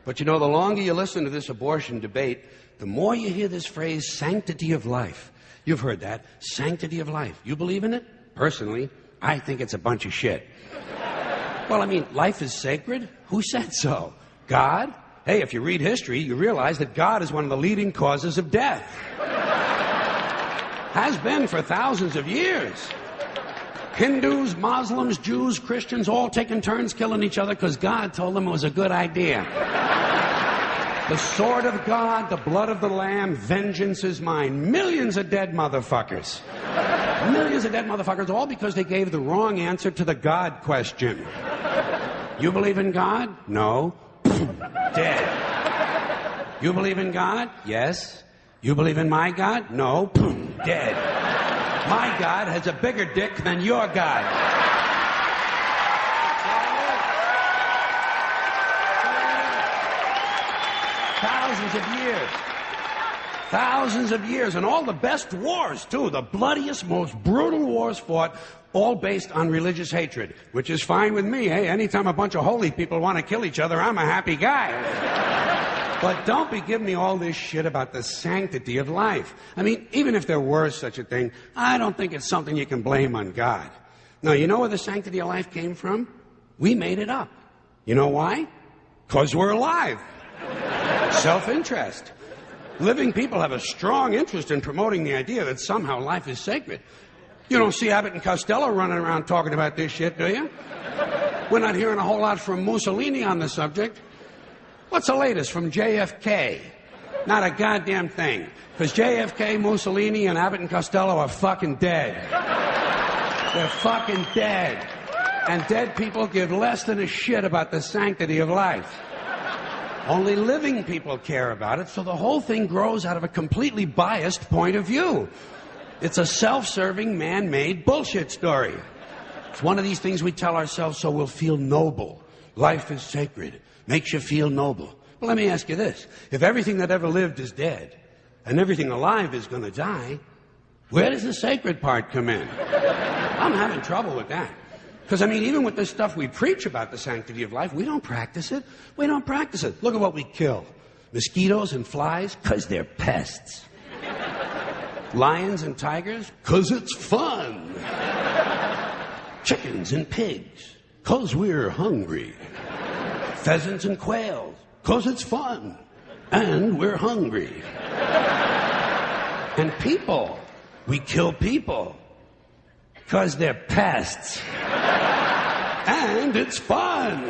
But you know, the longer you listen to this abortion debate, the more you hear this phrase, sanctity of life. You've heard that, sanctity of life. You believe in it? Personally, I think it's a bunch of shit. Well, I mean, life is sacred? Who said so? God? Hey, if you read history, you realize that God is one of the leading causes of death. Has been for thousands of years. Hindus, Muslims, Jews, Christians, all taking turns killing each other because God told them it was a good idea. The sword of God, the blood of the Lamb, vengeance is mine. Millions of dead motherfuckers. Millions of dead motherfuckers, all because they gave the wrong answer to the God question. You believe in God? No. Dead. You believe in God? Yes. You believe in my God? No. Dead. My God has a bigger dick than your God. Thousands of years, and all the best wars, too. The bloodiest, most brutal wars fought, all based on religious hatred, which is fine with me. Hey, anytime a bunch of holy people want to kill each other, I'm a happy guy. But don't be giving me all this shit about the sanctity of life. I mean, even if there were such a thing, I don't think it's something you can blame on God. No, you know where the sanctity of life came from? We made it up. You know why? 'Cause we're alive. Self-interest. Living people have a strong interest in promoting the idea that somehow life is sacred. You don't see Abbott and Costello running around talking about this shit, do you? We're not hearing a whole lot from Mussolini on the subject. What's the latest from JFK? Not a goddamn thing. Because JFK, Mussolini, and Abbott and Costello are fucking dead. They're fucking dead. And dead people give less than a shit about the sanctity of life. Only living people care about it, so the whole thing grows out of a completely biased point of view. It's a self-serving, man-made bullshit story. It's one of these things we tell ourselves so we'll feel noble. Life is sacred. Makes you feel noble. Well, let me ask you this. If everything that ever lived is dead, and everything alive is going to die, where does the sacred part come in? I'm having trouble with that. Because, I mean, even with this stuff we preach about the sanctity of life, we don't practice it. We don't practice it. Look at what we kill. Mosquitoes and flies, because they're pests. Lions and tigers, because it's fun. Chickens and pigs, because we're hungry. Pheasants and quails, because it's fun. And we're hungry. And people, we kill people, because they're pests. And it's fun.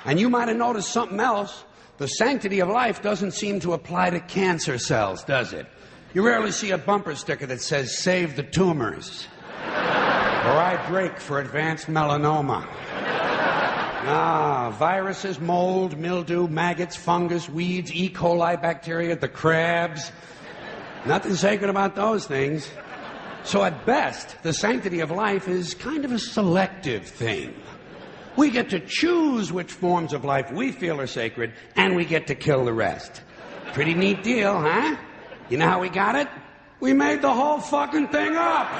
And you might have noticed something else. The sanctity of life doesn't seem to apply to cancer cells, does it? You rarely see a bumper sticker that says, "Save the tumors." Or "I break for advanced melanoma." Viruses, mold, mildew, maggots, fungus, weeds, E. coli bacteria, the crabs. Nothing sacred about those things. So at best, the sanctity of life is kind of a selective thing. We get to choose which forms of life we feel are sacred, and we get to kill the rest. Pretty neat deal, huh? You know how we got it? We made the whole fucking thing up.